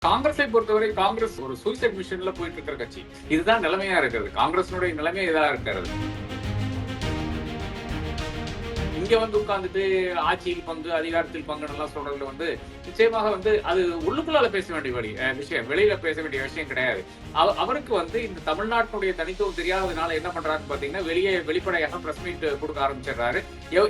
காங்கிரஸை பொறுத்தவரை காங்கிரஸ் ஒரு சூசைட் மிஷன்ல போயிட்டு இருக்கிற கட்சி. இதுதான் நிலைமையா இருக்கிறது. காங்கிரஸினுடைய நிலைமை இதா இருக்கிறது. இங்க உட்கார்ந்துட்டு ஆட்சியில் பங்கு, அதிகாரத்தில் பங்குன்னு எல்லாம் சொல்றதுல நிச்சயமாக அது உள்ளுக்குள்ளால பேச வேண்டிய விஷயம், வெளியில பேச வேண்டிய விஷயம் கிடையாது. அவருக்கு இந்த தமிழ்நாட்டினுடைய தனித்துவம் தெரியாததுனால என்ன பண்றாருன்னு பாத்தீங்கன்னா, வெளிப்படையாக பிரஸ் மீட் கொடுக்க ஆரம்பிச்சிடுறாரு.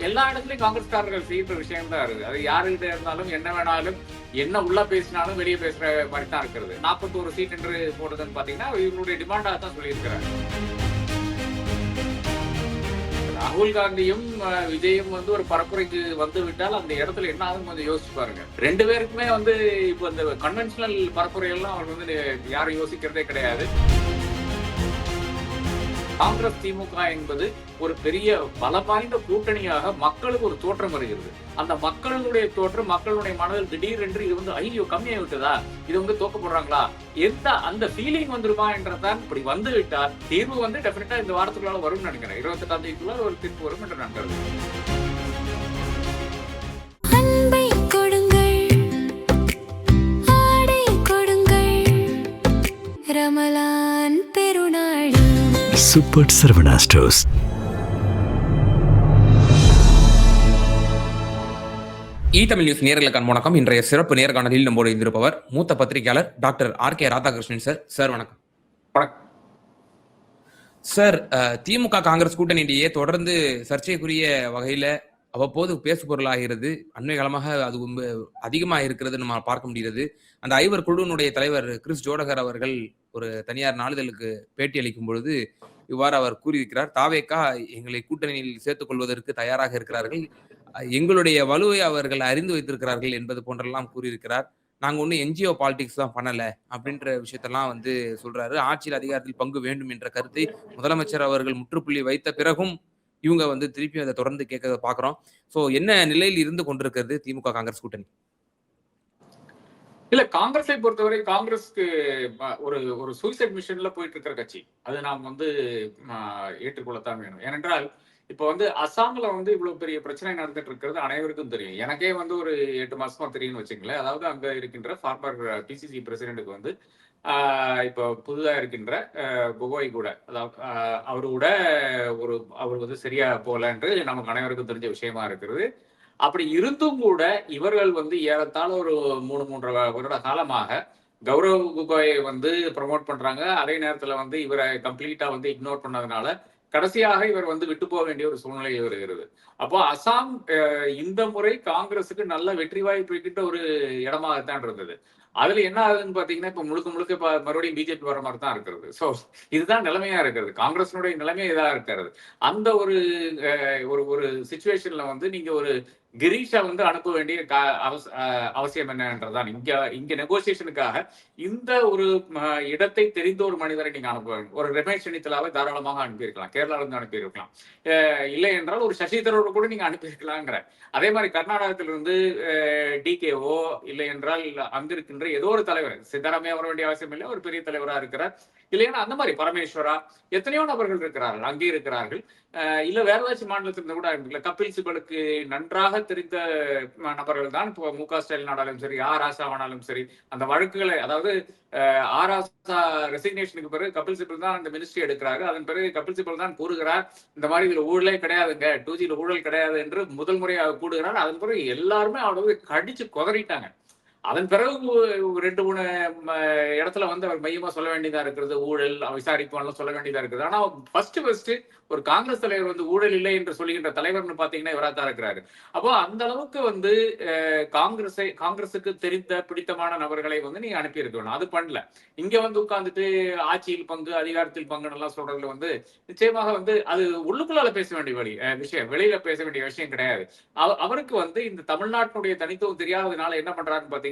எல்லா இடத்துலயும் காங்கிரஸ்காரர்கள் செய்யற விஷயம் தான் இருக்கு. அது யாருகிட்ட இருந்தாலும் என்ன வேணாலும், என்ன உள்ள பேசினாலும் வெளியே பேசுற மாதிரி தான் இருக்கிறது. 41 சீட் என்று போடுறதுன்னு பாத்தீங்கன்னா இவங்களுடைய டிமாண்டா தான் சொல்லியிருக்கிறாரு. ராகுல் காந்தியும் விஜயும் ஒரு பரப்புரைக்கு வந்து விட்டால் அந்த இடத்துல என்ன ஆகும் கொஞ்சம் யோசிச்சு பாருங்க. ரெண்டு பேருக்குமே இப்போ இந்த கன்வென்ஷனல் பரப்புரை எல்லாம் அவர் யாரும் யோசிக்கிறதே கிடையாது. காங்கிரஸ் திமுக என்பது ஒரு பெரிய பல வாய்ந்த கூட்டணியாக மக்களுக்கு ஒரு தோற்றம் வருகிறது. அந்த மக்களுடைய தோற்றம், மக்களுடைய மனதில் திடீரென்று இது ஐயோ கம்மியாக விட்டதா, இது தோக்க போடுறாங்களா, அந்த ஃபீலிங் வந்துருமா என்றதான். இப்படி வந்து விட்டால் தீர்வு டெஃபினட்டா இந்த வாரத்துக்குள்ளால வரும்னு நினைக்கிறேன். 28ஆம் தேதிக்குள்ள ஒரு தீர்ப்பு வரும் என்று நான் கருதுகிறேன். Super Saravana stores. Tamil news நேயர்களுக்கான வணக்கம். இன்றைய சிறப்பு நேர்காணலில் நம்மோடு இருந்திருப்பவர் மூத்த பத்திரிகையாளர் doctor R K. Radhakrishnan sir. Sir வணக்கம். சார், திமுக காங்கிரஸ் கூட்டணியிடையே தொடர்ந்து சர்ச்சைக்குரிய வகையில அவ்வப்போது பேசு பொருளாகிறது. அண்மை காலமாக அது அதிகமாக இருக்கிறது நம்ம பார்க்க முடிகிறது. அந்த ஐவர் குழுவினுடைய தலைவர் கிறிஸ் ஜோடகர் அவர்கள் ஒரு தனியார் நாளிதழுக்கு பேட்டி அளிக்கும் பொழுது இவ்வாறு அவர் கூறியிருக்கிறார். தாவேகா எங்களை கூட்டணியில் சேர்த்துக் கொள்வதற்கு தயாராக இருக்கிறார்கள், எங்களுடைய வலுவை அவர்கள் அறிந்து வைத்திருக்கிறார்கள் என்பது போன்றெல்லாம் கூறியிருக்கிறார். நாங்க ஒன்னும் என்ஜிஓ பாலிடிக்ஸ் தான் பண்ணல அப்படின்ற விஷயத்தெல்லாம் சொல்றாரு. ஆட்சியில் அதிகாரத்தில் பங்கு வேண்டும் என்ற கருத்தை முதலமைச்சர் அவர்கள் முற்றுப்புள்ளி வைத்த பிறகும் இவங்க திருப்பி அதை தொடர்ந்து கேட்க பாக்குறோம். சோ என்ன நிலையில் இருந்து கொண்டிருக்கிறது திமுக காங்கிரஸ் கூட்டணி? இல்ல, காங்கிரஸை பொறுத்தவரை காங்கிரஸ்க்கு ஒரு சூசைட் மிஷன்ல போயிட்டு இருக்கிற கட்சி. அது நாம் ஏற்றுக்கொள்ளத்தான் வேணும். ஏனென்றால் இப்ப அசாம்ல இவ்வளவு பெரிய பிரச்சனை நடந்துட்டு இருக்கிறது அனைவருக்கும் தெரியும். எனக்கே ஒரு 8 மாசமா தெரியும்னு வச்சுங்களேன். அதாவது அங்க இருக்கின்ற ஃபார்மர் பிசிசி பிரசிடென்ட்டுக்கு இப்ப புதுதா இருக்கின்ற கொகோய் கூட, அதாவது அவரு கூட அவர் சரியா போலன்று நமக்கு அனைவருக்கும் தெரிஞ்ச விஷயமா இருக்கிறது. அப்படி இருந்தும் கூட இவர்கள் ஏறத்தாழ ஒரு 3 வருட காலமாக கௌரவ் கொகோயை ப்ரமோட் பண்றாங்க. அதே நேரத்துல இவரை கம்ப்ளீட்டா இக்னோர் பண்ணதுனால கடைசியாக இவர் விட்டு போக வேண்டிய ஒரு சூழ்நிலை வருகிறது. அப்போ அசாம் இந்த முறை காங்கிரசுக்கு நல்ல வெற்றி வாய்ப்பு இருக்கின்ற ஒரு இடமாகத்தான் இருந்தது. அதுல என்ன ஆகுதுன்னு பாத்தீங்கன்னா, இப்ப முழுக்க மறுபடியும் பிஜேபி வர மாதிரி தான் இருக்கிறது. சோ இதுதான் நிலைமையா இருக்கிறது. காங்கிரஸினுடைய நிலைமை இதா இருக்கிறது. அந்த ஒரு சிச்சுவேஷன்ல நீங்க ஒரு கிரீஷா அனுப்ப வேண்டிய அவசியம் என்னன்றதான். இங்க நெகோசியேஷனுக்காக இந்த ஒரு இடத்தை தெரிந்த ஒரு மனிதரை நீங்க அனுப்ப வேண்டும். ஒரு ரமேஷ் சென்னித்தலாவை தாராளமாக அனுப்பியிருக்கலாம், கேரளால இருந்து அனுப்பியிருக்கலாம். இல்லை என்றால் ஒரு சசி தரூரை கூட நீங்க அனுப்பியிருக்கலாங்கிற. அதே மாதிரி கர்நாடகத்திலிருந்து டிகேஓ இல்லை என்றால் அங்கிருக்கின்ற ஏதோ ஒரு தலைவர், சித்தராமையா வர வேண்டிய அவசியம் இல்லை, ஒரு பெரிய தலைவரா இருக்கிறார். இல்லைன்னா அந்த மாதிரி பரமேஸ்வரா எத்தனையோ நபர்கள் இருக்கிறார்கள், அங்கே இருக்கிறார்கள். இல்ல வேற ஏதாச்சும் மாநிலத்திலிருந்து கூட இருக்குல்ல. கபில் சிபலுக்கு நன்றாக தெரிந்த நபர்கள் தான் இப்போ மு க ஸ்டாலின் ஆனாலும் சரி, ஆர் ஆசாவானாலும் சரி, அந்த வழக்குகளை, அதாவது ஆர் ஆசா ரெசிக்னேஷனுக்கு பிறகு கபில் சிபல் தான் அந்த மினிஸ்ட்ரி எடுக்கிறாரு. அதன் பிறகு கபில் சிபல் தான் கூறுகிறார், இந்த மாதிரி இதுல ஊழலே கிடையாதுங்க, 2Gல ஊழல் கிடையாது என்று முதல் முறையாக கூடுகிறார். அதன் பிறகு எல்லாருமே அவரை கடிச்சு கொதறிட்டாங்க. அதன் பிறகு 2-3 இடத்துல அவர் மையமா சொல்ல வேண்டியதா இருக்கிறது, ஊழல் விசாரிப்பு சொல்ல வேண்டியதா இருக்குது. ஆனா ஃபர்ஸ்ட் ஒரு காங்கிரஸ் தலைவர் ஊழல் இல்லை என்று சொல்லுகின்ற தலைவர்னு பாத்தீங்கன்னா இவரா தான் இருக்கிறாரு. அப்போ அந்த அளவுக்கு காங்கிரஸுக்கு தெரிந்த பிடித்தமான நபர்களை நீங்க அனுப்பி இருக்க வேணும். அது பண்ணல. இங்க உட்கார்ந்துட்டு ஆட்சியில் பங்கு, அதிகாரத்தில் பங்குன்னு எல்லாம் சொல்றதுல நிச்சயமாக அது உள்ளுக்குள்ளால பேச வேண்டிய விஷயம், வெளியில பேச வேண்டிய விஷயம் கிடையாது. அவருக்கு இந்த தமிழ்நாட்டினுடைய தனித்துவம் தெரியாததுனால என்ன பண்றாருன்னு பாத்தீங்கன்னா,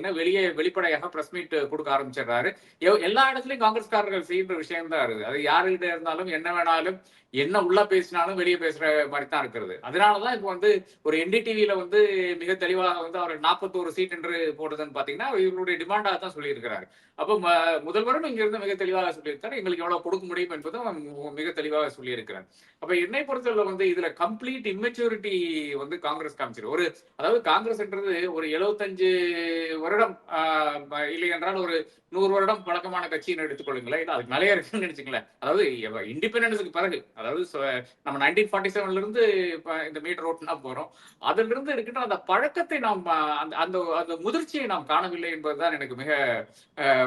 வெளிப்படையாக பிரஸ் மீட் கொடுக்க ஆரம்பிச்சிடுறாரு. எல்லா இடத்துலயும் காங்கிரஸ்காரர்கள் செய்யற விஷயம் தான் இருக்கு. அது யாருகிட்ட இருந்தாலும் என்ன வேணாலும், என்ன உள்ள பேசினாலும் வெளியே பேசுற மாதிரி தான் இருக்கிறது. அதனாலதான் இப்ப ஒரு என்டிடிவில மிக தெளிவாக அவர் 41 சீட் என்று போடுறதுன்னு பாத்தீங்கன்னா இவருடைய டிமாண்டா தான் சொல்லியிருக்கிறாரு. அப்ப முதல்வரும் இங்க இருந்து மிக தெளிவாக சொல்லியிருக்காரு, எங்களுக்கு எவ்வளவு கொடுக்க முடியும் என்பதும் மிக தெளிவாக சொல்லியிருக்கிறார். அப்ப என்னை பொறுத்தவரை இதுல கம்ப்ளீட் இம்மெச்சூரிட்டி காங்கிரஸ் காமிச்சிரு. அதாவது காங்கிரஸ்ன்றது ஒரு 75 வருடம் இல்லை என்றால் ஒரு 100 வருடம் பழக்கமான கட்சின்னு எடுத்துக்கொள்ளுங்களேன், இல்லை அதுக்கு மேலேயே இருக்குன்னு நினைச்சுங்களேன். அதாவது இண்டிபெண்டன்ஸுக்கு பிறகு, அதாவது நம்ம 1947 இருந்து இந்த மீட்டர் ஓட்டுனா போறோம். அதிலிருந்து இருக்கின்ற அந்த பழக்கத்தை நாம் அந்த அந்த அந்த முதிர்ச்சியை நாம் காணவில்லை என்பதுதான் எனக்கு மிக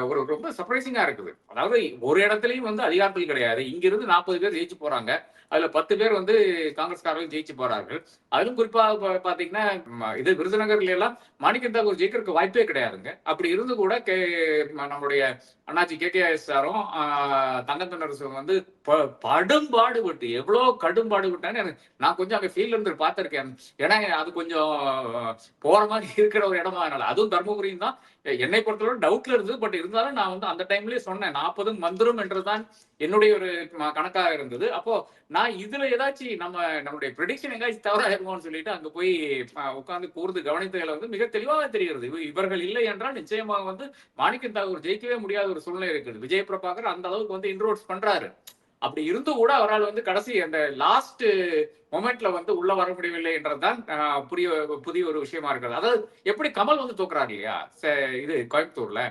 ஒரு ரொம்ப சர்ப்ரைசிங்கா இருக்குது. அதாவது ஒரு இடத்துலயும் வந்து அதிகாரத்தில் கிடையாது. இங்கிருந்து 40 பேர் ஜெயிச்சு போறாங்க. அதுல 10 பேர் வந்து காங்கிரஸ்காரர்கள் ஜெயிச்சு போறார்கள். அதிலும் குறிப்பா பாத்தீங்கன்னா இது விருதுநகர்ல எல்லாம் மாணிக்கம் தாக்கூர் ஜெயிக்கிறதுக்கு வாய்ப்பே கிடையாதுங்க. அப்படி இருந்து கூட நம்முடைய அண்ணாச்சி KKS சாரும் தங்கத்தனரசும் வந்து பாடுபட்டு எவ்வளவு கடும்பாடுபட்டான்னு நான் கொஞ்சம் அங்க ஃபீல்ட்ல இருந்து பார்த்திருக்கேன். ஏன்னா அது கொஞ்சம் போற மாதிரி இருக்கிற ஒரு இடமா, அதனால அதுவும் தர்மபுரியும் தான் என்னை பொறுத்தவரை டவுட்ல இருந்தது. பட் இருந்தாலும் நான் வந்து அந்த டைம்லயே சொன்னேன் 40 வந்துரும் என்றுதான் என்னுடைய ஒரு கணக்காக இருந்தது. அப்போ நான் இதுல ஏதாச்சும் நம்மளுடைய ப்ரெடிக்ஷன் எங்காச்சும் தவறாயிருமோன்னு சொல்லிட்டு அங்க போய் உட்கார்ந்து கூர்ந்து கவனித்ததுல வந்து மிக தெளிவாக தெரிகிறது. இவர்கள் இல்லை என்றால் நிச்சயமாக வந்து மாணிக்கம் தாக்கூர் ஜெயிக்கவே முடியாத ஒரு சூழ்நிலை இருக்குது. விஜய் பிரபாகர் அந்த அளவுக்கு வந்து இன்ரோட்ஸ் பண்றாரு. அப்படி இருந்து கூட அவரால் வந்து கடைசி அந்த லாஸ்ட் மொமெண்ட்ல வந்து உள்ள வர முடியவில்லை என்றதுதான் புதிய ஒரு விஷயமா இருக்கிறது. அதாவது எப்படி கமல் வந்து தோக்குறாரு இல்லையா இது கோயம்புத்தூர்ல,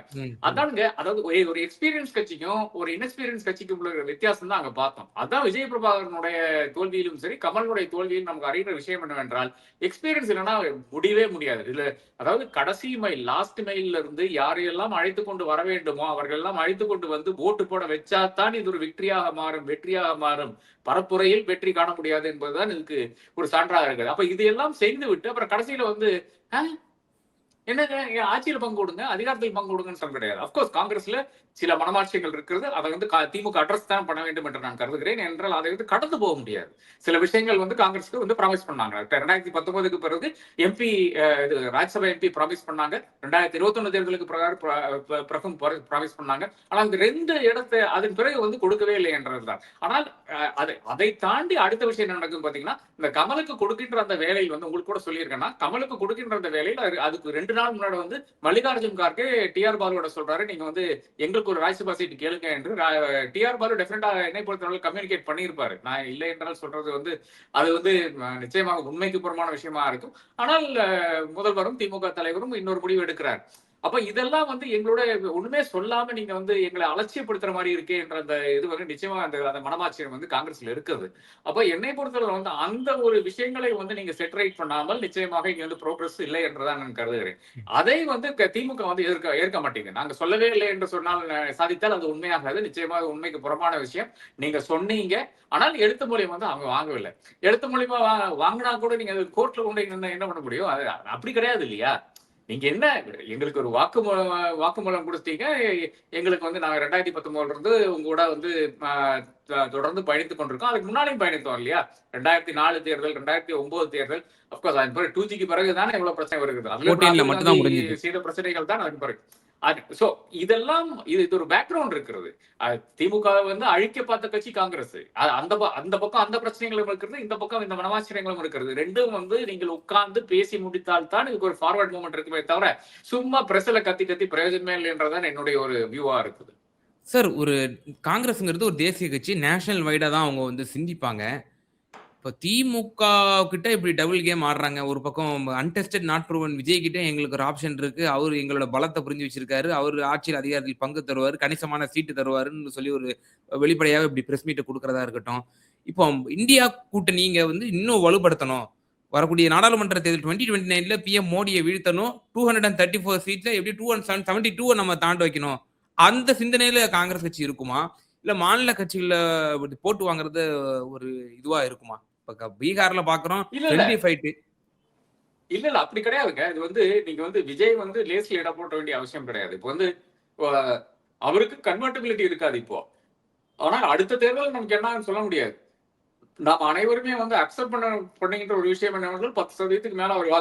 அதானுங்க. அதாவது ஒரு எக்ஸ்பீரியன்ஸ் கட்சிக்கும் ஒரு இன்எக்ஸ்பீரியன்ஸ் கட்சிக்கும் உள்ள வித்தியாசம் தான் அங்க பார்த்தோம். அதான் விஜய் பிரபாகரனுடைய தோல்வியிலும் சரி, கமலுடைய தோல்வியிலும் நமக்கு அறிகிற விஷயம் என்னவென்றால் எக்ஸ்பீரியன்ஸ் இல்லைன்னா முடியவே முடியாது. இதுல அதாவது கடைசி மைல் லாஸ்ட் மைல்ல இருந்து யாரையெல்லாம் அழைத்து கொண்டு வர வேண்டுமோ அவர்கள் எல்லாம் அழைத்து கொண்டு வந்து ஓட்டு போட வச்சாதான் இது ஒரு வெற்றியாக மாறும். பரப்புரையில் வெற்றி காண முடியாது என்பதுதான் இதுக்கு ஒரு சான்றாக இருக்குது. அப்ப இதையெல்லாம் செய்து விட்டு அப்புறம் கடைசியில வந்து என்னங்க ஆட்சியில் பங்கு கொடுங்க, அதிகாரத்தில் பங்கு கொடுங்கன்னு சொல்ல கிடையாது. அப்கோர்ஸ் காங்கிரஸ்ல சில மனமாட்சியங்கள் இருக்கிறது. அதை வந்து திமுக அட்ரஸ் தான் பண்ண வேண்டும் என்று நான் கருதுகிறேன். என்றால் அதை வந்து கடந்து போக முடியாது. சில விஷயங்கள் வந்து காங்கிரஸ்க்கு வந்து ப்ராமிஸ் பண்ணாங்க. 2019க்கு பிறகு எம்பி ராஜ்யசபா எம்பி ப்ராமிஸ் பண்ணாங்க. 2021 தேர்தலுக்கு பிறகும் ப்ராமிஸ் பண்ணாங்க. ஆனால் இந்த 2 இடத்தை அதன் பிறகு வந்து கொடுக்கவே இல்லை என்றதுதான். ஆனால் அதை தாண்டி அடுத்த விஷயம் என்ன நடக்கும் பாத்தீங்கன்னா, இந்த கமலுக்கு கொடுக்கின்ற அந்த வேலையில் வந்து உங்களுக்கு கூட சொல்லியிருக்கேன்னா, கமலுக்கு கொடுக்கின்ற அந்த வேலையில் அதுக்கு 2 நாள் முன்னாடி வந்து மல்லிகார்ஜுன் கார்கே TR பாலுவோட சொல்றாரு, நீங்க வந்து எங்களுக்கு ஒரு ராஜ்யசபா சீட் கேளுங்க என்று. TR பாலு டெஃபினட்டா என்னை பொறுத்தவரை கம்யூனிகேட் பண்ணியிருப்பாரு. நான் இல்லை என்றால் சொல்றது வந்து அது வந்து நிச்சயமாக உண்மைக்கு புறமான விஷயமா இருக்கும். ஆனால் முதல்வரும் திமுக தலைவரும் இன்னொரு முடிவு எடுக்கிறார். அப்ப இதெல்லாம் வந்து எங்களோட ஒண்ணுமே சொல்லாம நீங்க வந்து எங்களை அலட்சியப்படுத்துற மாதிரி இருக்கே என்ற அந்த இது வந்து நிச்சயமா அந்த மனமாட்சியம் வந்து காங்கிரஸ்ல இருக்குது. அப்ப என்னை பொறுத்தவரை வந்து அந்த ஒரு விஷயங்களை வந்து நீங்க செட்டரேட் பண்ணாமல் நிச்சயமாக இங்க வந்து ப்ரோக்ரஸ் இல்லை என்றுதான் நான் கருதுகிறேன். அதை வந்து திமுக வந்து ஏற்க மாட்டீங்க. நாங்க சொல்லவே இல்லை என்று சொன்னால் சாதித்தால் அது உண்மையாகாது. நிச்சயமாக உண்மைக்கு புறமான விஷயம். நீங்க சொன்னீங்க, ஆனால் எழுத்து மூலியம் வந்து அவங்க வாங்கவில்லை. எழுத்து மூலியமா வாங்கினா கூட நீங்க கோர்ட்ல கொண்டு என்ன பண்ண முடியும்? அது அப்படி கிடையாது இல்லையா? நீங்க என்ன எங்களுக்கு ஒரு வாக்குமூலம் கொடுத்தீங்க. எங்களுக்கு வந்து நாங்க 2019 இருந்து உங்க கூட வந்து தொடர்ந்து பயணித்துக் கொண்டிருக்கோம். அதுக்கு முன்னாடியும் பயணித்தோம் இல்லையா? 2004 தேர்தல், 2009 தேர்தல், அப்கோர்ஸ் அதன் பிறகு 2Gக்கு பிறகுதானே எவ்வளவு பிரச்சனை வருகிறது. அதுல செய்த பிரச்சனைகள் தான் அதுக்கு பிறகு. சோ இதெல்லாம் இது ஒரு பேக்ரவுண்ட் இருக்கிறது. திமுக வந்து அழிக்க பார்த்த கட்சி காங்கிரஸ். அந்த பக்கம் அந்த பிரச்சனைகளும் இருக்கிறது, இந்த பக்கம் இந்த மனமாச்சரியங்களும் இருக்கிறது. ரெண்டும் வந்து நீங்கள் உட்கார்ந்து பேசி முடித்தால் தான் இதுக்கு ஒரு ஃபார்வர்ட் மூவ்மெண்ட் இருக்குமே தவிர சும்மா பிரஸ்ல கத்தி பிரயோஜனமே இல்லை என்றதான் என்னுடைய ஒரு வியூவா இருக்குது. சார், ஒரு காங்கிரஸ்ங்கிறது ஒரு தேசிய கட்சி, நேஷனல் வைடா தான் அவங்க வந்து சிந்திப்பாங்க. இப்போ திமுக கிட்ட இப்படி டபுள் கேம் ஆடுறாங்க. ஒரு பக்கம் அன்டெஸ்டட் நாட் ப்ரூவன் விஜய் கிட்ட எங்களுக்கு ஒரு ஆப்ஷன் இருக்கு. அவர் எங்களோட பலத்தை புரிஞ்சு வச்சிருக்காரு. அவர் ஆட்சியில் அதிகாரத்தில் பங்கு தருவார், கணிசமான சீட்டு தருவாருன்னு சொல்லி ஒரு வெளிப்படையாக இப்படி பிரஸ் மீட்டை கொடுக்கறதா இருக்கட்டும். இப்போ இந்தியா கூட்டணி நீங்க வந்து இன்னும் வலுப்படுத்தணும். வரக்கூடிய நாடாளுமன்ற தேர்தல் 2029ல PM மோடியை வீழ்த்தணும். 234 சீட்ல எப்படி 272 நம்ம தாண்ட வைக்கணும். அந்த சிந்தனையில காங்கிரஸ் கட்சி இருக்குமா? இல்ல மாநில கட்சிகள போட்டு வாங்குறது ஒரு இதுவா இருக்குமா? இப்ப பீகார்ல பாக்குறோம் ஃப்ரெண்ட்லி ஃபைட். இல்ல அப்படி கிடையாதுங்க. இது வந்து நீங்க வந்து விஜய் வந்து லேஸ்ல இடம் போட வேண்டிய அவசியம் கிடையாது. இப்போ வந்து அவருக்கு கன்வெர்ட்டிபிலிட்டி இருக்காது இப்போ. ஆனால் அடுத்த தேர்தல் நமக்கு என்னன்னு சொல்ல முடியாது. நாம் அனைவருமே வந்து அக்செப்ட் பண்ணுகின்ற ஒரு விஷயம் என்னவென்றால் 10% மேல அவர்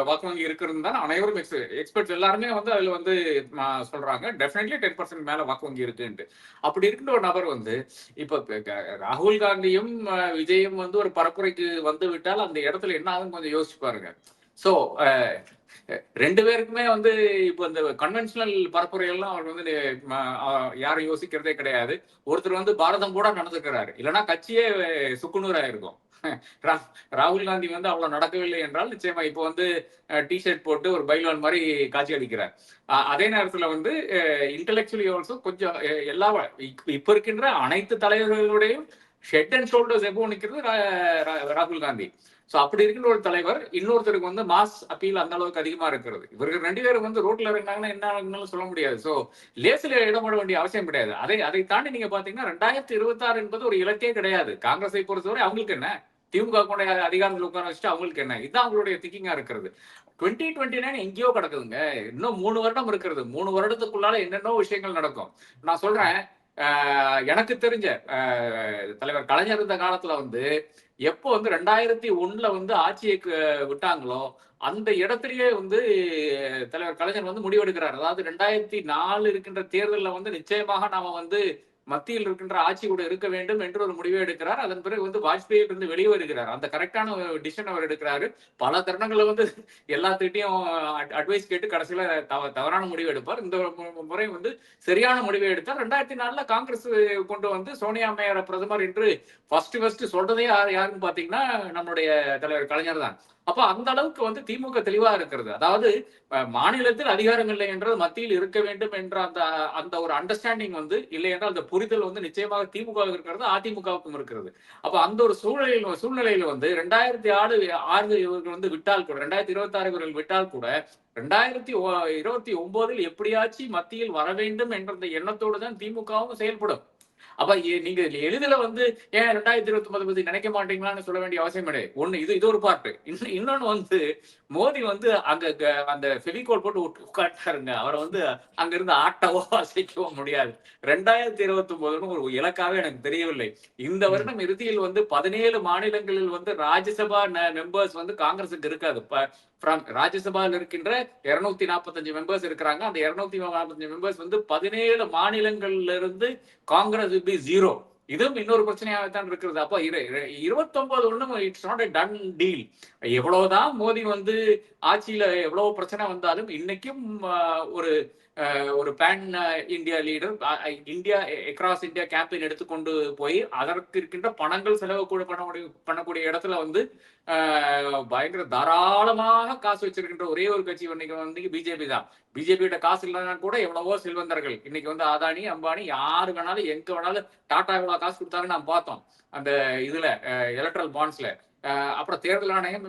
வாக்கு வங்கி இருக்கிறது தான் அனைவரும் எக்ஸ்பர்ட்ஸ் எல்லாருமே வந்து அதுல வந்து சொல்றாங்க. டெஃபினெட்லி 10% மேல வாக்கு வங்கி இருக்குன்ட்டு. அப்படி இருக்கின்ற ஒரு நபர் வந்து இப்ப ராகுல் காந்தியும் விஜயும் வந்து ஒரு பரப்புரைக்கு வந்து விட்டால் அந்த இடத்துல என்ன ஆகும் கொஞ்சம் யோசிச்சு பாருங்க. சோ 2 பேருக்குமே வந்து இப்ப இந்த கன்வென்ஷனல் பரப்புரைகள்லாம் அவர் வந்து யாரும் யோசிக்கிறதே கிடையாது. ஒருத்தர் வந்து பாரதம் கூட நடந்துக்கிறாரு, இல்லைன்னா கட்சியே சுக்குநூறா இருக்கும். ராகுல் காந்தி வந்து அவ்வளவு நடக்கவில்லை என்றால் நிச்சயமா இப்போ வந்து டிஷர்ட் போட்டு ஒரு பைலான் மாதிரி காட்சி அளிக்கிறார். அதே நேரத்துல வந்து இன்டெலெக்சுவலி ஆல்சோ கொஞ்சம் எல்லா இப்ப இருக்கின்ற அனைத்து தலைவர்களுடையும் ஷெட் அண்ட் ஷோல்டர்ஸ் எபோ நிக்கிறது ராகுல் காந்தி. சோ அப்படி இருக்கின்ற ஒரு தலைவர் இன்னொருத்தருக்கு வந்து மாஸ் அப்பீல் அந்த அளவுக்கு அதிகமா இருக்கிறது. இவர்கள் 2 பேரும் வந்து ரோட்ல இருந்தாங்கன்னா என்ன ஆகுன்னு சொல்ல முடியாது. சோ லேசில இடப்பட வேண்டிய அவசியம் கிடையாது. அதை தாண்டி நீங்க பாத்தீங்கன்னா 2026 என்பது ஒரு இலக்கே கிடையாது. காங்கிரஸை பொறுத்தவரை அவங்களுக்கு என்ன, திமுக கொண்ட அதிகாரத்தில் உட்கார வச்சுட்டு அவங்களுக்கு என்ன, இதுதான் அவங்களுடைய திங்கிங்கா இருக்கிறது. 2029 எங்கேயோ கிடக்குதுங்க. இன்னும் 3 வருடம் இருக்கிறது. 3 வருடத்துக்குள்ளால என்னென்னோ விஷயங்கள் நடக்கும். நான் சொல்றேன், எனக்கு தெரிஞ்ச தலைவர் கலைஞர் இருந்த காலத்துல வந்து எப்போ வந்து 2001 வந்து ஆட்சியை விட்டாங்களோ அந்த இடத்திலேயே வந்து தலைவர் கலைஞர் வந்து முடிவெடுக்கிறார். அதாவது 2004 இருக்கின்ற தேர்தலில் வந்து நிச்சயமாக நாம வந்து மத்தியில் இருக்கின்ற ஆட்சி கூட இருக்க வேண்டும் என்று ஒரு முடிவை எடுக்கிறார். அதன் பிறகு வந்து வாஜ்பாய் இருந்து வெளியே வருகிறார். அந்த கரெக்டான டிசிஷன் அவர் எடுக்கிறாரு. பல தருணங்களை வந்து எல்லாத்துக்கிட்டையும் அட்வைஸ் கேட்டு கடைசியில தவறான முடிவு எடுப்பார். இந்த முறை வந்து சரியான முடிவை எடுத்தார். 2004 காங்கிரஸ் கொண்டு வந்து சோனியா அம்மையார் பிரதமர் என்று ஃபர்ஸ்ட் சொல்றதே யாருன்னு பாத்தீங்கன்னா நம்மளுடைய தலைவர் கலைஞர் தான். அப்ப அந்த அளவுக்கு வந்து திமுக தெளிவா இருக்கிறது. அதாவது மாநிலத்தில் அதிகாரம் இல்லை என்றால் மத்தியில் இருக்க வேண்டும் என்ற அந்த ஒரு அண்டர்ஸ்டாண்டிங் வந்து இல்லை என்றால் அந்த புரிதல் வந்து நிச்சயமாக திமுக இருக்கிறது, அதிமுகவுக்கும் இருக்கிறது. அப்ப அந்த ஒரு சூழ்நிலையில வந்து 2006 இவர்கள் வந்து விட்டால் கூட 2026 இவர்கள் விட்டால் கூட 2029 எப்படியாச்சும் மத்தியில் வர வேண்டும் என்ற அந்த எண்ணத்தோடு தான் திமுகவும் செயல்படும். அப்ப நீங்க எளிதில வந்து ஏன் 2029 பத்தி நினைக்க மாட்டீங்களான்னு சொல்ல வேண்டிய அவசியம் கிடையாது. ஒண்ணு இது ஒரு பார்ட். இன்னொன்னு வந்து மோடி வந்து அங்க அந்த ஃபெவிகால் போட்டு உட்காட்டாருங்க. அவரை வந்து அங்க இருந்து ஆட்டவோ அசைக்கவோ முடியாது. 2029 ஒரு இலக்காவே எனக்கு தெரியவில்லை. இந்த வருடம் இறுதியில் வந்து 17 மாநிலங்களில் வந்து ராஜ்யசபா மெம்பர்ஸ் வந்து காங்கிரஸுக்கு இருக்காது. ராஜ்யசபாவில் இருக்கின்ற 245 மெம்பர்ஸ் இருக்கிறாங்க. அந்த 245 மெம்பர்ஸ் வந்து 17 மாநிலங்கள்ல இருந்து காங்கிரஸ் பி 0. இதுவும் இன்னொரு பிரச்சனையாக தான் இருக்கிறது. அப்போ 29 ஒண்ணும் it's not a done deal. எவ்வளவுதான் மோடி வந்து ஆட்சியில எவ்வளவு பிரச்சனை வந்தாலும் இன்னைக்கும் ஒரு pan India leader India across India campaign எடுத்துக்கொண்டு போய் அதற்கு இருக்கின்ற பணங்கள் செலவு கூட பண்ணக்கூடிய இடத்துல வந்து பயங்கர தாராளமாக காசு வச்சிருக்கின்ற ஒரே ஒரு கட்சி இன்னைக்கு வந்து பிஜேபி தான். பிஜேபியோட காசு இல்லைன்னா கூட எவ்வளவோ செல்வந்தர்கள் இன்னைக்கு வந்து அதானி அம்பானி யாரு வேணாலும் எங்க வேணாலும் டாடா எவ்வளவு காசு கொடுத்தாருன்னு நாம் பார்த்தோம் அந்த இதுல எலக்ட்ரல் பாண்ட்ஸ்ல. அப்புறம் தேர்தல் ஆணையம்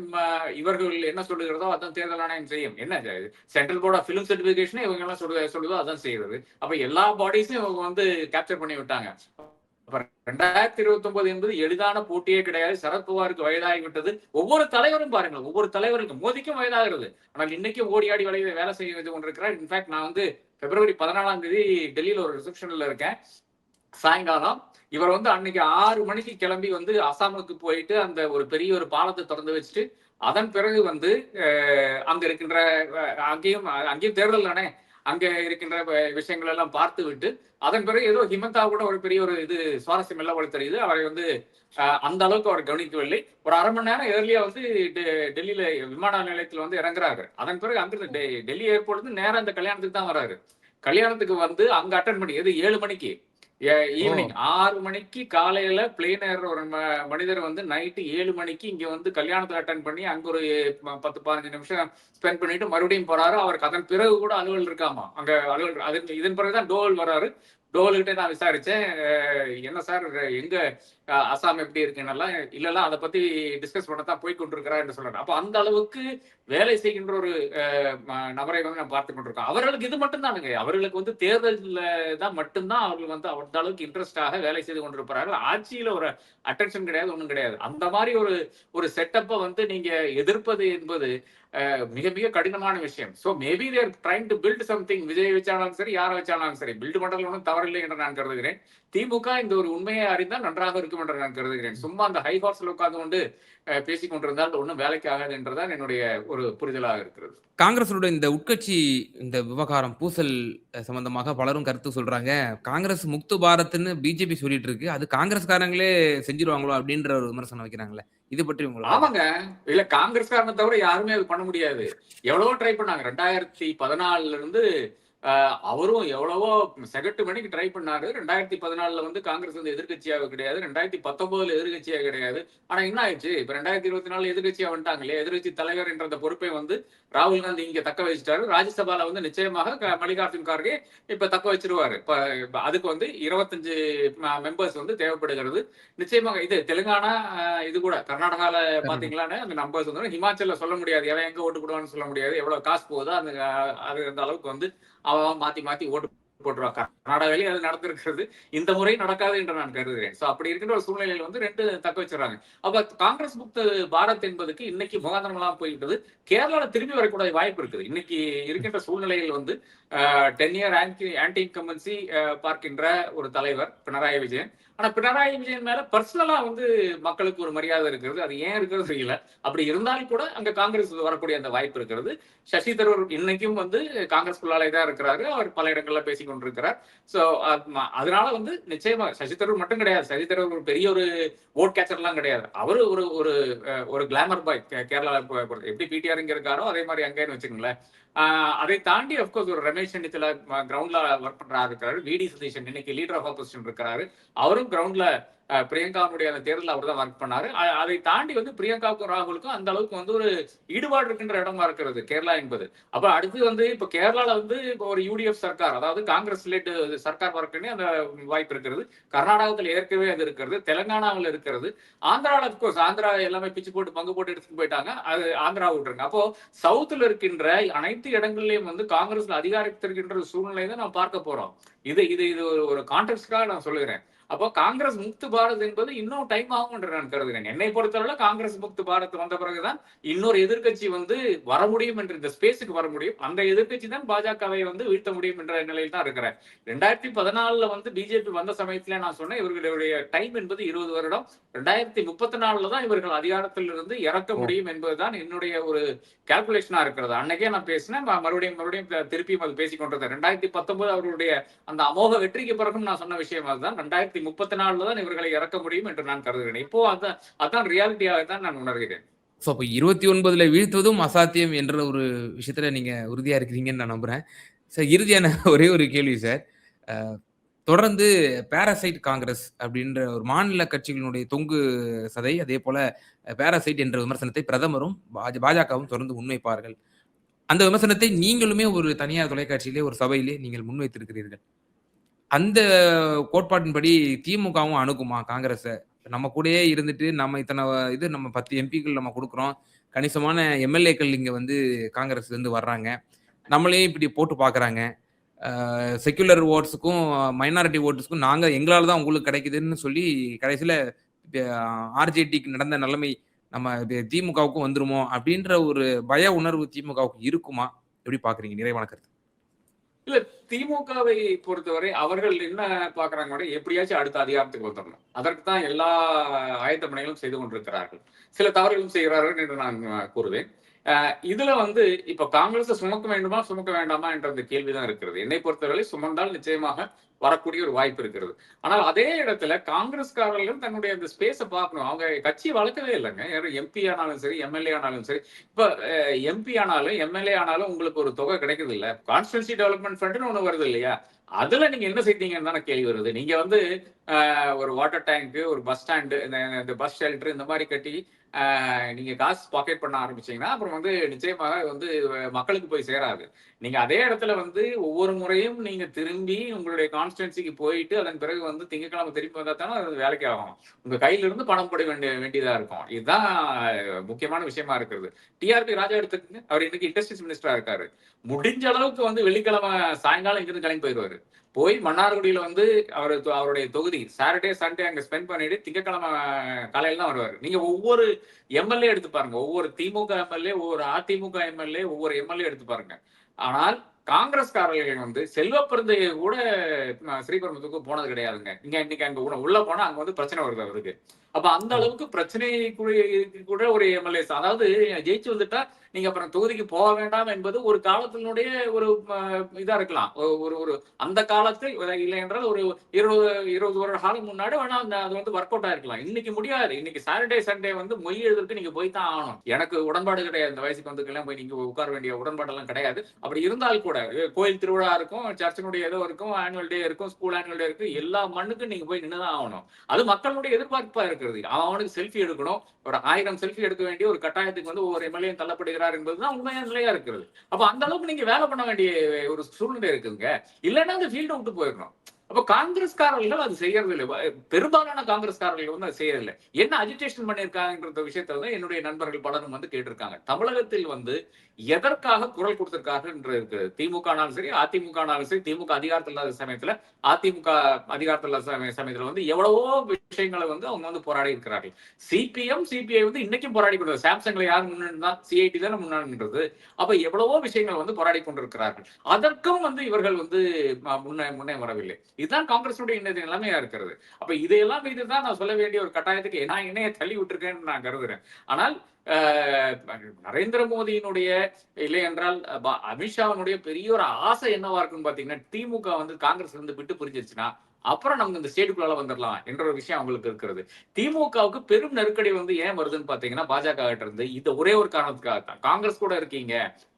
இவர்கள் என்ன சொல்லுகிறதோ அதான் தேர்தல் ஆணையம் செய்யும். என்ன central board of film certification இவங்க எல்லாம் சொல்லுதோ அதான் செய்யறது. அப்ப எல்லா பாடிஸும் இவங்க வந்து கேப்சர் பண்ணி விட்டாங்க. 2029 என்பது எளிதான போட்டியே கிடையாது. சரத்பவாருக்கு வயதாகிவிட்டது. ஒவ்வொரு தலைவரும் பாருங்கள், ஒவ்வொரு தலைவருக்கும் மோதிக்கும் வயதாகிறது. ஆனால் இன்னைக்கும் ஓடி ஆடி வேலை செய்து கொண்டிருக்கிறார். இன்ஃபேக்ட் நான் வந்து February 14 டெல்லியில ஒரு ரிசப்ஷன்ல இருக்கேன். சாயங்காலம் இவர் வந்து அன்னைக்கு 6 மணிக்கு கிளம்பி வந்து அசாமுக்கு போயிட்டு அந்த ஒரு பெரிய ஒரு பாலத்தை திறந்து வச்சுட்டு அதன் பிறகு வந்து அங்க இருக்கின்ற அங்கேயும் தேர்தல் தானே, அங்க இருக்கின்ற விஷயங்கள் எல்லாம் பார்த்து விட்டு அதன் பிறகு ஏதோ ஹிமந்தா கூட ஒரு பெரிய ஒரு இது சுவாரஸ்யம் எல்லாம் போல தெரியுது. அவரை வந்து அந்த அளவுக்கு அவர் கவனிக்கவில்லை. ஒரு அரை மணி நேரம் ஏர்லியா வந்து டெல்லியில விமான நிலையத்தில் வந்து இறங்குறாரு. அதன் பிறகு அங்கிருந்து டெல்லி ஏர்போர்ட் நேரம் அந்த கல்யாணத்துக்கு தான் வராரு. கல்யாணத்துக்கு வந்து அங்க அட்டன் பண்ணி 7 மணிக்கு ஈவினிங் 6 மணிக்கு காலையில பிளேன் ஏற ஒரு மனிதர் வந்து நைட்டு 7 மணிக்கு இங்க வந்து கல்யாணத்தை அட்டன் பண்ணி அங்க ஒரு 10-15 நிமிஷம் ஸ்பெண்ட் பண்ணிட்டு மறுபடியும் போறாரு. அவருக்கு அதன் பிறகு கூட அலுவல் இருக்காமா அங்க அலுவல். இதன் பிறகுதான் டோல் வராரு. டோல்கிட்ட நான் விசாரிச்சேன், என்ன சார் எங்க அசாம் எப்படி இருக்குன்னெல்லாம். இல்ல அதை பத்தி டிஸ்கஸ் பண்ணத்தான் போய் கொண்டிருக்கிறார் என்று சொல்றாரு. அப்ப அந்த அளவுக்கு வேலை செய்கின்ற ஒரு நபரை வந்து நான் பார்த்து கொண்டிருக்கோம். அவர்களுக்கு இது மட்டும் தானுங்க, அவர்களுக்கு வந்து தேர்தலில் தான் மட்டும்தான் அவர்கள் வந்து அந்த அளவுக்கு இன்ட்ரெஸ்டாக வேலை செய்து கொண்டிருப்பார்கள். ஆட்சியில ஒரு அட்டென்ஷன் கிடையாது, ஒன்றும் கிடையாது. அந்த மாதிரி ஒரு செட்டப்பை வந்து நீங்க எதிர்ப்பது என்பது மிக மிக கடினமான விஷயம். So maybe they're trying to build something. Vijay வச்சாலும் சரி, யாரை வச்சாலும் சரி, பில்டு பண்றதுல ஒன்றும் தவறில்லை என்று நான் கருதுகிறேன். திமுக இந்த ஒரு உண்மையை அறிந்தால் நன்றாக இருக்கும் என்று நான் கருதுகிறேன். சும்மா அந்த ஹை ஹார்ஸ்ல உட்கார்ந்து கொண்டு பேசிக் கொண்டிருந்தால் ஒன்றும் வேலைக்கு ஆகாது என்றுதான் என்னுடைய ஒரு புரிதலாக இருக்கிறது. காங்கிரஸோட இந்த உட்கட்சி இந்த விவகாரம் பூசல் சம்பந்தமாக பலரும் கருத்து சொல்றாங்க. காங்கிரஸ் முக்து பாரத்னு பிஜேபி சொல்லிட்டு இருக்கு, அது காங்கிரஸ்காரங்களே செஞ்சிருவாங்களோ அப்படின்ற ஒரு விமர்சனம் வைக்கிறாங்களே, இது பற்றி உங்களுக்கு? ஆமாங்க, இல்ல காங்கிரஸ்காரனை தவிர யாருமே அது பண்ண முடியாது. எவ்வளவோ ட்ரை பண்ணாங்க. 2014 இருந்து அவரும் எவ்வளவோ செகட்டு மணிக்கு ட்ரை பண்ணாரு. 2014 வந்து காங்கிரஸ் வந்து எதிர்க்கட்சியாக கிடையாது. 2019 எதிர்க்கட்சியாக கிடையாது. ஆனா என்ன ஆயிடுச்சு? இப்ப 2024 எதிர்க்கட்சியா வந்துட்டாங்க இல்லையா? எதிர்க்கட்சி தலைவர் என்ற அந்த பொறுப்பை வந்து ராகுல் காந்தி இங்க தக்க வச்சுட்டாரு. ராஜ்யசபால வந்து நிச்சயமாக மல்லிகார்ஜுன் கார்கே இப்ப தக்க வச்சிருவாரு. இப்ப அதுக்கு வந்து 25 மெம்பர்ஸ் வந்து தேவைப்படுகிறது. நிச்சயமாக இது தெலுங்கானா, இது கூட கர்நாடகால பாத்தீங்களான்னு அந்த நம்பர்ஸ் வந்து ஹிமாச்சல்ல சொல்ல முடியாது. எவன் எங்க ஓட்டு போடுவான்னு சொல்ல முடியாது. எவ்வளவு காசு போகுதோ அந்த அளவுக்கு வந்து அவன் மாத்தி மாத்தி ஓட்டு போட்டுருவான். கர்நாடகாவிலேயே அது நடந்திருக்கிறது. இந்த முறை நடக்காது என்று நான் கருதுகிறேன். சோ அப்படி இருக்கின்ற ஒரு சூழ்நிலையில வந்து 2 தக்க வச்சிடறாங்க. அப்ப காங்கிரஸ் முக்த பாரத் என்பதுக்கு இன்னைக்கு முகாந்திரமெல்லாம் போயிட்டது. கேரளால திரும்பி வரக்கூடிய வாய்ப்பு இருக்குது. இன்னைக்கு இருக்கின்ற சூழ்நிலையில் வந்து 10 இயர் ஆன்டி இன்கம்பன்சி பார்க்கின்ற ஒரு தலைவர் பினராயி விஜயன். ஆனா பினராயி விஜயன் மேல பர்சனலா வந்து மக்களுக்கு ஒரு மரியாதை இருக்கிறது. அது ஏன் இருக்கிறது தெரியல. அப்படி இருந்தாலும் கூட அங்க காங்கிரஸ் வரக்கூடிய அந்த வாய்ப்பு இருக்கிறது. சசி தரூர் இன்னைக்கும் வந்து காங்கிரஸ்குள்ளாலே தான் இருக்கிறாரு. அவர் பல இடங்கள்ல பேசிக் கொண்டிருக்கிறார். சோ அதனால வந்து நிச்சயமா சசி தரூர் மட்டும் கிடையாது. சசி தரூர் ஒரு பெரிய ஒரு ஓட் கேச்சர் எல்லாம் கிடையாது. அவரு ஒரு ஒரு கிளாமர் பாய். கேரளால எப்படி பிடிஆர் இங்க இருக்காரோ அதே மாதிரி அங்கேன்னு வச்சுக்கோங்களேன். அதை தாண்டி அப்கோர்ஸ் ஒரு ரமேஷ் சென்னித்தல கிரவுண்ட்ல ஒர்க் பண்றாரு இருக்காரு. விடி சதீஷன் இன்னைக்கு லீடர் ஆஃப் ஆப்போசிஷன் இருக்காரு. அவரும் கிரவுண்ட்ல பிரியங்காவுடைய அந்த தேர்தல் அவர் தான் ஒர்க் பண்ணாரு. அதை தாண்டி வந்து பிரியங்காவுக்கும் ராகுலுக்கும் அந்த அளவுக்கு வந்து ஒரு ஈடுபாடு இருக்கின்ற இடமா இருக்கிறது கேரளா என்பது. அப்ப அடுத்து வந்து இப்ப கேரளால வந்து இப்போ ஒரு யூடிஎஃப் சர்க்கார், அதாவது காங்கிரஸ் ரிலேட் சர்க்கார் வரக்குன்னு அந்த வாய்ப்பு இருக்கிறது. கர்நாடகத்தில் ஏற்கனவே அது இருக்கிறது. தெலுங்கானாவில் இருக்கிறது. ஆந்திராவில் அப்கோர்ஸ் ஆந்திரா எல்லாமே பிச்சு போட்டு பங்கு போட்டு எடுத்துட்டு போயிட்டாங்க. அது ஆந்திரா விட்டுருங்க. அப்போ சவுத்துல இருக்கின்ற அனைத்து இடங்களிலும் வந்து காங்கிரஸ்ல அதிகாரத்திருக்கின்ற சூழ்நிலை தான் நாம் பார்க்க போறோம். இது இது இது ஒரு கான்டெக்ஸ்டாக நான் சொல்லுகிறேன். அப்போ காங்கிரஸ் முக்து பாரத் என்பது இன்னும் டைம் ஆகும் என்று நான் கருதுகிறேன். என்னை பொறுத்தவரை காங்கிரஸ் முக்து பாரத் வந்த பிறகுதான் இன்னொரு எதிர்கட்சி வந்து வர முடியும் என்று இந்த ஸ்பேஸுக்கு வர முடியும். அந்த எதிர்கட்சி தான் பாஜகவை வந்து வீழ்த்த முடியும் என்ற நிலையில் தான் இருக்கிறேன். 2014 வந்து பிஜேபி வந்த சமயத்துல நான் சொன்னேன் இவர்களுடைய டைம் என்பது 20 வருடம். 2034 தான் இவர்கள் அதிகாரத்தில் இருந்து இறக்க முடியும் என்பதுதான் என்னுடைய ஒரு கால்குலேஷனா இருக்கிறது. அன்னைக்கே நான் பேசினேன். மறுபடியும் திருப்பியும் அது பேசிக் கொண்டிருந்தேன். 2019 அவர்களுடைய அந்த அமோக வெற்றிக்கு பிறகும் நான் சொன்ன விஷயம் அதுதான். 2034 தான் இவர்களை இறக்க முடியும் என்று நான் கருதுகிறேன். இப்போ அதான் ரியாலிட்டியாக தான் நான் உணர்கிறேன். ஸோ அப்போ 29ல வீழ்த்துவதும் அசாத்தியம் என்ற ஒரு விஷயத்துல நீங்க உறுதியா இருக்கிறீங்கன்னு நான் நம்புறேன். சார் இறுதியான ஒரே ஒரு கேள்வி சார். தொடர்ந்து பாராசைட் காங்கிரஸ் அப்படின்ற ஒரு மாநில கட்சிகளுடைய தொங்கு சதை, அதே போல பாராசைட் என்ற விமர்சனத்தை பிரதமரும் பாஜகவும் தொடர்ந்து முன்வைப்பார்கள். அந்த விமர்சனத்தை நீங்களுமே ஒரு தனியார் தொலைக்காட்சியிலே ஒரு சபையிலே நீங்கள் முன்வைத்திருக்கிறீர்கள். அந்த கோட்பாட்டின்படி திமுகவும் அணுகுமா காங்கிரஸை? நம்ம கூடயே இருந்துட்டு நம்ம இத்தனை நம்ம 10 எம்பிக்கள் நம்ம கொடுக்குறோம். கணிசமான எம்எல்ஏக்கள் இங்க வந்து காங்கிரஸ்ல இருந்து வர்றாங்க. நம்மளையும் இப்படி போட்டு பார்க்குறாங்க. செக்குலர் ஓட்ஸுக்கும் மைனாரிட்டி ஓட்ஸுக்கும் எங்களால தான் உங்களுக்கு கிடைக்குதுன்னு சொல்லி கடைசியில ஆர்ஜேடிக்கு நடந்த நிலைமை நம்ம திமுகவுக்கும் வந்துருமோ அப்படின்ற ஒரு பய உணர்வு திமுகவுக்கு இருக்குமா? எப்படி பாக்குறீங்க? நிறைவான கருத்து. இல்ல, திமுகவை பொறுத்தவரை அவர்கள் என்ன பாக்குறாங்க, எப்படியாச்சும் அடுத்த அதிகாரத்துக்கு வந்துடணும். அதற்கு தான் எல்லா ஆயத்த பணிகளும் செய்து கொண்டிருக்கிறார்கள். சில தவறுகளும் செய்கிறார்கள் என்று நான் கூறுவேன். இதுல வந்து இப்ப காங்கிரஸ் சுமக்க வேண்டுமா சுமக்க வேண்டாமா என்ற அந்த கேள்விதான் இருக்கிறது. என்னை பொறுத்தவரை சுமந்தால் நிச்சயமாக வரக்கூடிய ஒரு வாய்ப்பு இருக்கிறது. ஆனால் அதே இடத்துல காங்கிரஸ்காரர்கள் தன்னுடைய அந்த ஸ்பேஸ பார்க்கணும். அவங்க கட்சியை வளர்க்கவே இல்லைங்க. யாரும் எம்பி ஆனாலும் சரி, எம்எல்ஏ ஆனாலும் சரி. இப்ப எம்பி ஆனாலும் எம்எல்ஏ ஆனாலும் உங்களுக்கு ஒரு தொகை கிடைக்குது இல்ல, கான்ஸ்டிட்யூன்சி டெவலப்மெண்ட் ஃபண்ட்னு ஒண்ணு வருது இல்லையா? அதுல நீங்க என்ன செய்தீங்கன்னு தானே கேள்வி வருது. நீங்க வந்து ஒரு வாட்டர் டேங்க், ஒரு பஸ் ஸ்டாண்டு, இந்த பஸ் ஷெல்டர் இந்த மாதிரி கட்டி நீங்க காசு பாக்கெட் பண்ண ஆரம்பிச்சீங்கன்னா அப்புறம் வந்து நிச்சயமாக வந்து மக்களுக்கு போய் சேராது. நீங்க அதே இடத்துல வந்து ஒவ்வொரு முறையும் நீங்க திரும்பி உங்களுடைய கான்ஸ்டிட்யூன்சிக்கு போயிட்டு அதன் பிறகு வந்து திங்கட்கிழமை திரும்பி வந்தா தானே அது வேலைக்கு ஆகும். உங்க கையில இருந்து பணம் போட வேண்டியதா இருக்கும். இதுதான் முக்கியமான விஷயமா இருக்கிறது. டிஆர்பி ராஜா எடுத்துக்கங்க, அவர் இன்னைக்கு இண்டஸ்ட்ரீஸ் மினிஸ்டரா இருக்காரு. முடிஞ்ச அளவுக்கு வந்து வெள்ளிக்கிழமை சாயங்காலம் இங்கிருந்து கிளம்பி போயிடுவாரு. போய் மன்னார்குடியில வந்து அவருடைய தொகுதி சாட்டர்டே சண்டே அங்க ஸ்பெண்ட் பண்ணிட்டு திங்கட்கிழமை காலையில தான் வருவாரு. நீங்க ஒவ்வொரு எம்எல்ஏ எடுத்து பாருங்க, ஒவ்வொரு திமுக எம்எல்ஏ, ஒவ்வொரு அதிமுக எம்எல்ஏ, ஒவ்வொரு எம்எல்ஏ எடுத்து பாருங்க. ஆனால் காங்கிரஸ்காரர்கள் வந்து செல்வ பெருந்தையை கூட ஸ்ரீபெரும்புதூருக்கு போனது கிடையாதுங்க. நீங்க இன்னைக்கு அங்க உள்ள போனா அங்க வந்து பிரச்சனை வருது அவருக்கு. அப்ப அந்த அளவுக்கு பிரச்சனை கூட ஒரு எம்எல்ஏ, அதாவது ஜெயிச்சு வந்துட்டா நீங்க அப்புறம் தொகுதிக்கு போக வேண்டாம் என்பது ஒரு காலத்தினுடைய ஒரு இதா இருக்கலாம். ஒரு ஒரு அந்த காலத்தில் இல்லை என்றால் ஒரு 20 வருட காலம் முன்னாடி வேணா அது வந்து ஒர்க் அவுட் ஆயிருக்கலாம். இன்னைக்கு முடியாது. இன்னைக்கு சாட்டர்டே சண்டே வந்து மொய் எழுதுறதுக்கு நீங்க போய் தான் ஆகணும். எனக்கு உடன்பாடு கிடையாது. இந்த வயசுக்கு வந்துக்கெல்லாம் போய் நீங்க உட்கார வேண்டிய உடன்பாடெல்லாம் கிடையாது. அப்படி இருந்தால் கூட கோயில் திருவிழா இருக்கும், சர்ச்சினுடைய ஏதோ இருக்கும், ஆனுவல் டே இருக்கும், ஸ்கூல் ஆனுவல் டே இருக்கு. எல்லா மண்ணுக்கும் நீங்க போய் நின்னுதான் ஆகணும். அது மக்களுடைய எதிர்பார்ப்பா இருக்கிறது. அவனுக்கு செல்ஃபி எடுக்கணும். ஒரு 1000 செல்ஃபி எடுக்க வேண்டிய ஒரு கட்டாயத்துக்கு வந்து ஒவ்வொரு எம்எல்ஏ தள்ளப்படுகிறார் என்பதுதான் உண்மையான நிலையா இருக்கிறது. அப்ப அந்த அளவுக்கு நீங்க வேலை பண்ண வேண்டிய ஒரு சூழ்நிலை இருக்குதுங்க. இல்லைன்னா அந்த ஃபீல்ட விட்டு போயிடணும். அப்ப காங்கிரஸ்காரர்கள் அது செய்யறது இல்லை. பெரும்பாலான காங்கிரஸ்காரர்கள் வந்து அது செய்யறதில்லை. என்ன அஜிடேஷன் பண்ணிருக்காங்கன்ற விஷயத்த வந்து என்னுடைய நண்பர்கள் பலரும் வந்து கேட்டிருக்காங்க. தமிழகத்தில் வந்து எதற்காக குரல் கொடுத்திருக்கார்கள் என்று இருக்கு. திமுகனாலும் சரி, அதிமுகனாலும் சரி, திமுக அதிகாரத்தில் இல்லாத சமயத்துல, அதிமுக அதிகாரத்தில் இல்லாத சமயத்துல வந்து எவ்வளவோ விஷயங்களை வந்து அவங்க வந்து போராடி இருக்கிறார்கள். சிபிஐ வந்து இன்னைக்கும் போராடி கொண்டு சாம்சங்ல யார் முன்னாடி சிஐடி தானே முன்னாடின்றது. அப்ப எவ்வளவோ விஷயங்கள் வந்து போராடி கொண்டிருக்கிறார்கள். அதற்கும் வந்து இவர்கள் வந்து முன்னே வரவில்லை. இதுதான் காங்கிரஸுடைய இன்னைய நிலைமையா இருக்கிறது. அப்ப இதையெல்லாம் மீதுதான் நான் சொல்ல வேண்டிய ஒரு கட்டாயத்துக்கு நான் என்னைய தள்ளி விட்டுருக்கேன்னு நான் கருதுறேன். ஆனால் நரேந்திர மோடியினுடைய இல்லை என்றால் அமித்ஷாவினுடைய பெரிய ஒரு ஆசை என்னவா இருக்குன்னு பாத்தீங்கன்னா, திமுக வந்து காங்கிரஸ் இருந்து விட்டு பிரிஞ்சிருச்சுன்னா அப்புறம் நமக்கு இந்த ஸ்டேட்டுக்குள்ள வந்துடலாம் என்ற ஒரு விஷயம் அவங்களுக்கு இருக்கிறது. திமுகவுக்கு பெரும் நெருக்கடி வந்து ஏன் வருதுன்னு பாத்தீங்கன்னா, பாஜக கிட்ட இருந்து இந்த ஒரே ஒரு காரணத்துக்காக தான். காங்கிரஸ் கூட இருக்கீங்க,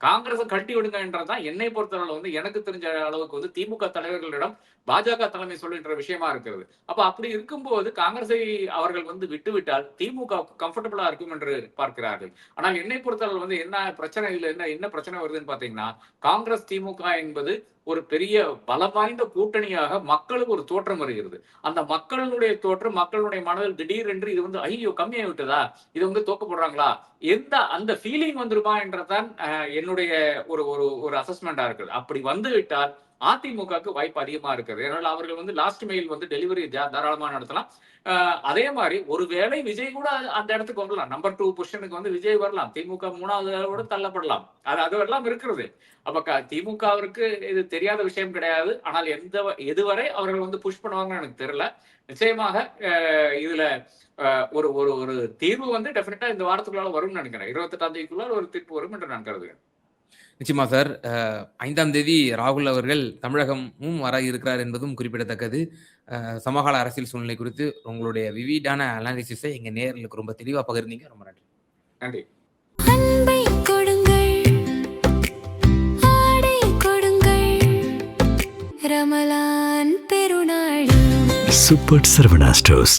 காங்கிரஸை கட்டி விடுங்கன்றதான் என்னை பொறுத்தவரை வந்து எனக்கு தெரிஞ்ச அளவுக்கு வந்து திமுக தலைவர்களிடம் பாஜக தலைமை சொல்லுன்ற விஷயமா இருக்கிறது. அப்ப அப்படி இருக்கும்போது காங்கிரஸை அவர்கள் வந்து விட்டுவிட்டால் திமுக கம்ஃபர்டபுளா இருக்கும் என்று பார்க்கிறார்கள். ஆனால் என்னை பொறுத்தவரை வந்து என்ன பிரச்சனை இதுல என்ன பிரச்சனை வருதுன்னு பாத்தீங்கன்னா, காங்கிரஸ் திமுக என்பது ஒரு பெரிய பலம் வாய்ந்த கூட்டணியாக மக்களுக்கு ஒரு தோற்றம் வருகிறது. அந்த மக்களுடைய தோற்றம் மக்களுடைய மனதில் திடீரென்று இது வந்து ஐயோ கம்மியாகி விட்டதா, இது வந்து தோக்க போடுறாங்களா, அந்த ஃபீலிங் வந்துருமா என்றதான் என்னுடைய ஒரு ஒரு அசஸ்மெண்டா இருக்குது. அப்படி வந்து விட்டால் அதிமுகவுக்கு வாய்ப்பு அதிகமா இருக்குது. ஏன்னா அவர்கள் வந்து லாஸ்ட் மெயில் வந்து டெலிவரி தாராளமா நடத்தலாம். அதே மாதிரி ஒருவேளை விஜய் கூட அந்த இடத்துக்கு வரலாம். நம்பர் 2 பொசிஷனுக்கு வந்து விஜய் வரலாம். திமுக 3வது தள்ளப்படலாம். அதெல்லாம் இருக்கிறது. அப்ப திமுகவிற்கு இது தெரியாத விஷயம் கிடையாது. ஆனால் எதுவரை அவர்கள் வந்து புஷ் பண்ணுவாங்கன்னு எனக்கு தெரியல. நிச்சயமாக இதுல ஒரு ஒரு தீர்வு வந்து டெஃபினட்டா இந்த வாரத்துக்குள்ளால வரும்னு நினைக்கிறேன். 28ஆம் தேதிக்குள்ளால ஒரு தீர்ப்பு வரும் என்று நான் கருதுகிறேன். நிச்சயமா சார். 5ஆம் தேதி ராகுல் அவர்கள் தமிழகமும் வர இருக்கிறார் என்பதும் குறிப்பிடத்தக்கது. சமகால அரசியல் சூழ்நிலை குறித்து உங்களுடைய விவிடான அனாலிசிஸை எங்க நேயர்களுக்கு ரொம்ப தெளிவா பகிர்ந்தீங்க. ரொம்ப நன்றி. நன்றி. அன்பை கொடுங்கள், ஆடை கொடுங்கள், ரமலான் பெருநாள். Super Sarvana Stores.